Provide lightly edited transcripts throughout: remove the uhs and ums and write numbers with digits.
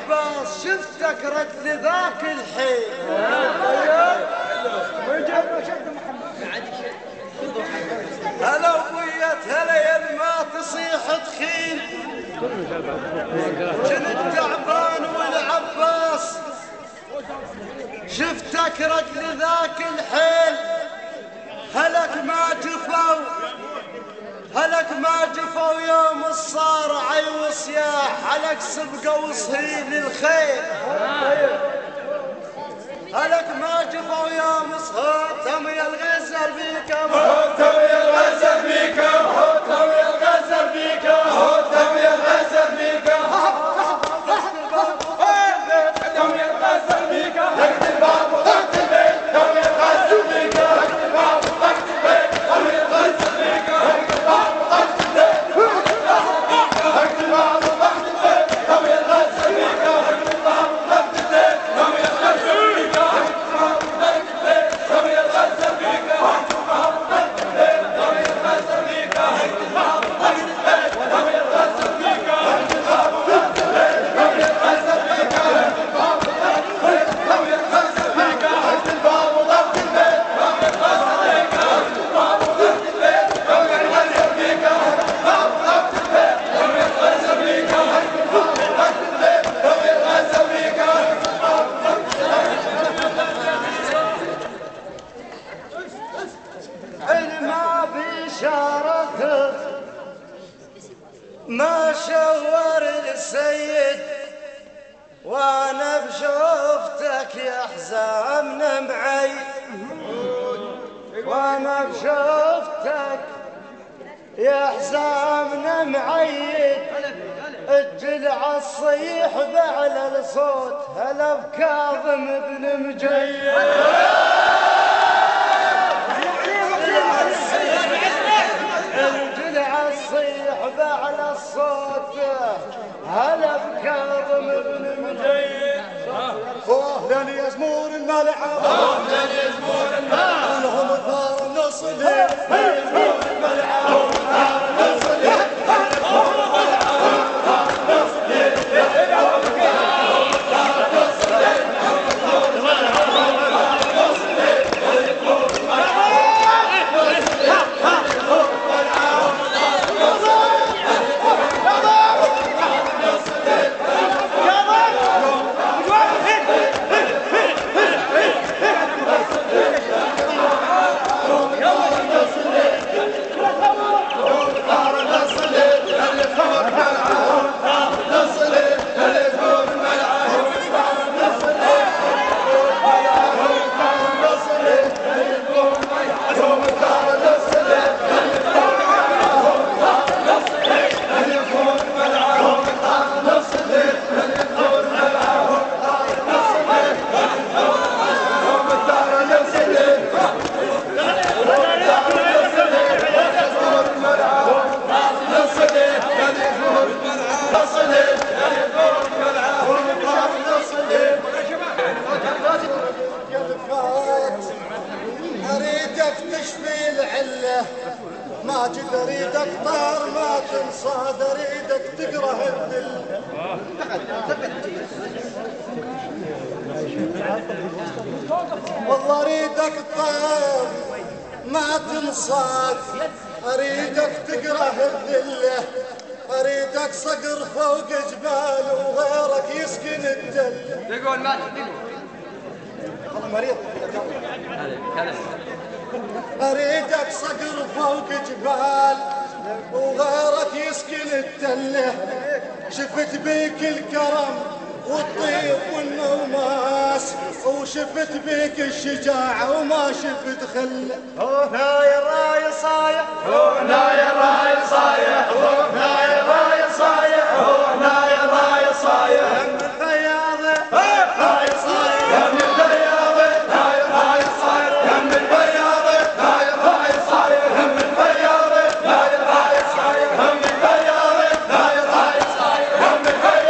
العباس شفتك رد ذاك الحين. هلا وبيت هلا ما تصيح تخين، كنت تعبان والعباس شفتك رد ذاك الحين. هلك ما جفوا يوم الصارع وصياح، هلك سبقوا وصهيل الخيل. هلك ما جفوا يوم صهوتهم يا الغزل بيكم، صهوتهم يا الغزل بيكم، صهوتهم يا الغزل بيكم، صهوتهم يا الغزل بيكم، صهوتهم يا الغزل بيكم، ضغط الباب وضغط البيت، صهوتهم يا الغزل بيكم، ضغط الباب وضغط البيت، صهوتهم يا الغزل بيكم، ضغط الباب وضغط البيت، ضغط الباب وضغط البيت، صهوتهم يا الغزل بيكم، ضغط الباب وضغط البيت، صهوتهم يا الغزل بيكم، ضغط الباب وضغط البيت، صهوتهم يا الغزل بيكم، ضغط الباب وضغط البيت، صهوتهم يا الغزل بيكم، ضغط الباب وضغط البيت، صهوتهم يا الغزل بيكم، ضغط الباب وضغط البيت، صهوهم يا الغزل بيكم، ضغط الباب وضغط البيت، صهوهم يا الغزل بيكم، ضغط الباب وضغط البيت، صهوهم يا الغزل بيكم، ضغط الباب وضغط البيت، صهوهم يا الغزل بيكم، ضغط الباب وضغط البيت، صهوهم يا الغزل بيكم، ضغط الباب وضغط البيت، صهوهم يا الغزل بيكم، ضغط الباب وضغط ما بشارتك ما شور السيد، وانا بشوفتك يا حزام معي، وانا بشوفتك يا حزام معيد. الجلع الصيح بعلى الصوت هلا بكاظم بن مجيد. الجلع الصيح بعلى الصوت هلا بكاظم بن مجيد. اهلا يا زمور الملعب، اهلا يا زمور الملعب، لهم ثار النص الليل، زمور الملعب، ثار النص الليل، زمور الملعب، ثار النص الليل، ثار النص الليل، ثار النص الليل، زمور الملعب، ثار النص الليل، زمور اريدك تشفي العله، ماجد اريدك طار ما تنصاد، اريدك تكره الذل. والله اريدك طار ما تنصاد، اريدك تكره الذله، اريدك صقر فوق جبال وغيرك يسكن الدل. تقول ماجد والله مريض. اريدك صقر فوق جبال وغيرك يسكن التله، شفت بيك الكرم والطيب والنوماس، وشفت بيك الشجاعة وما شفت خله. هنا يا الراي صايح، هنا يا الراي صايح، هنا يا الراي صايح، هنا يا الراي صايح، هم الفياضة راي صايح، هم البياضة، راي راي صايح، هم البياضة، راي راي صايح، هم البياضة، راي راي صايح، هم البياضة، راي راي صايح، هم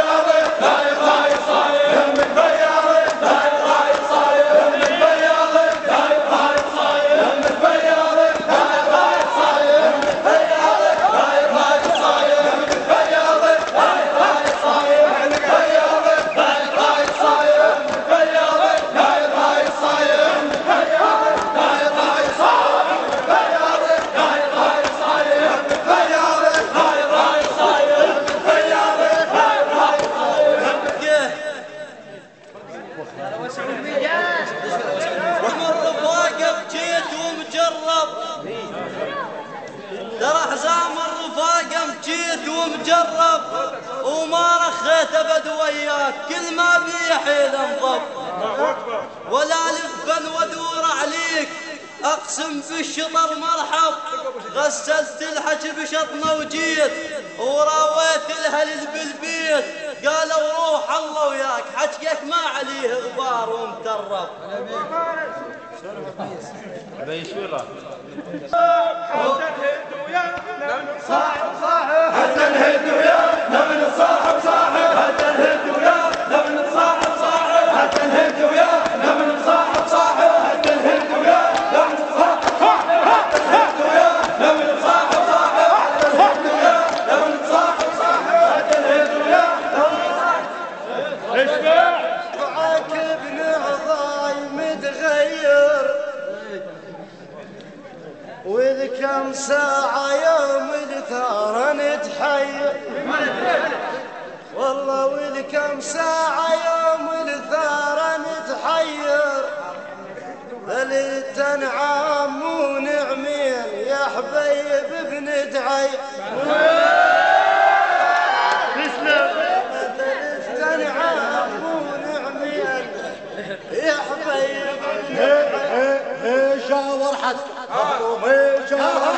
البياضة، راي راي صايح، هم البياضة، راي راي صايح، هم البياضة، راي راي صايح، هم البياضة، راي راي صايح، هم البياضة، راي راي صايح، هم البياضة، راي راي ومر رفاقك جيت ومجرب، ترى حزام الرفاقة جيت ومجرب، وما رخيت ابد وياك كل ما بي حيل انضب، ولا لفا وادور عليك اقسم بالشطر مرحب، غسلت الحج بشطنا وجيت وراويت الهلل بالبيت، قالوا روح الله وياك حجك ما عليه غبار ومترب. صاحب صاحب حتى الهد ويا نبن صاحب صاحب حتى الهد ويا نبن صاحب صاحب حتى الهد ويا نبن صاحب صاحب حتى الهد ويا نبن صاحب صاحب حتى الهد ويا نبن صاحب صاحب حتى الهد ويا نبن صاحب صاحب حتى الهد ويا ايش عاكب نعضاي متغير، وذ كم ساعة يوم الثارة نتحير، والله وذ كم ساعة يوم الثارة نتحير، هل تنعم ونعمين يا حبيب بندعي، تنعم ونعمين يا حبيب بندعي. شاور حد شاور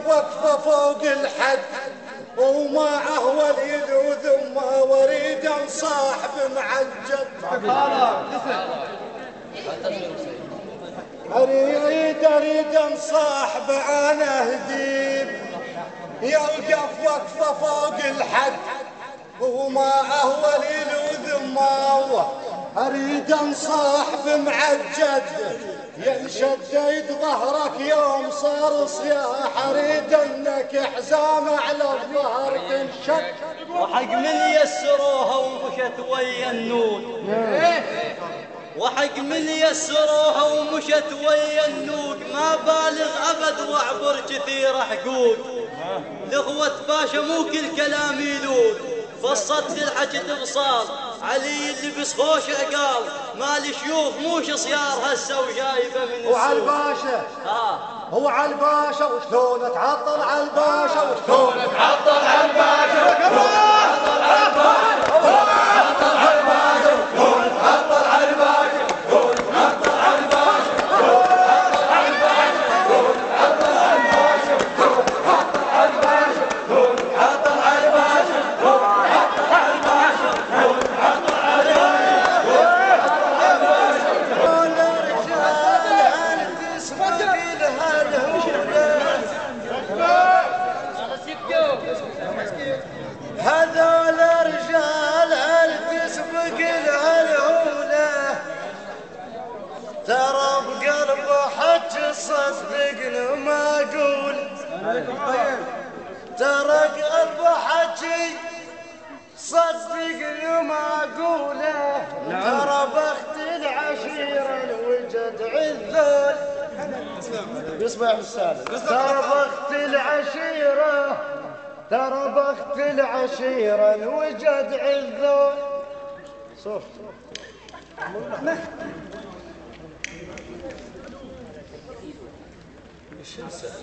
وقفة فوق الحد ومعه وليد وذمه وريد صاحب معجب، اريد صاحب انا هديب، يوقف وقفة فوق الحد ومعه وليد وذمه اريد صاحب معجد، ينشدد ظهرك يوم صار صياح، اريد انك حزام على الظهر تنشد، وحق من يسروها ومشت ويا النود، وحق من يسروها ومشت ويا النود، ما بالغ ابد واعبر كثير حقود، الاخوة باشا مو كل كلام يلود، فصلت الحج بصال علي اللي بسخوش عقال، مالي شيوخ موش صيار هسه وجايبه من السوق. وعلى الباشا هو على الباشا وشلون تعطل على الباشا وشلون تعطل على الباشا تعطل على الباشا تعطل على الباشا تعطل على الباشا تعطل على الباشا تعطل على الباشا تعطل على الباشا تعطل على الباشا تعطل على الباشا تعطل على هذول رجال هل تسبق لها الهولة، ترى بقلب حج صدقني ما اقول، ترى قلب حجي صدقني ما اقوله، ترى بخت العشيرة الوجد عذول، بيصبح بالسالم، ترى بخت العشيرة، ترى بخت العشيرة الوجد عذول. صوت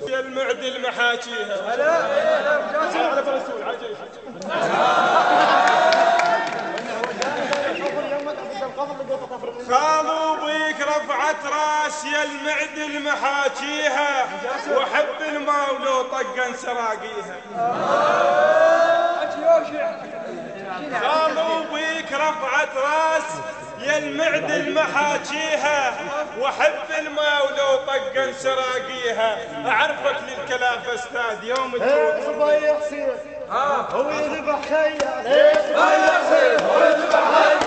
يا المعدل محاكيها على فلسطين عجيب خالوا بيك رفعت راس يا المعدل محاكيها، وحب المولو طقا سراقيها، خالوا بيك رفعت راس يا المعدل محاجيها واحب الماء ولو طقا سراقيها. اعرفك للكلام استاذ يوم تفوت صبي حسين هو يذبح خيال صبي حسين هو يذبح خيال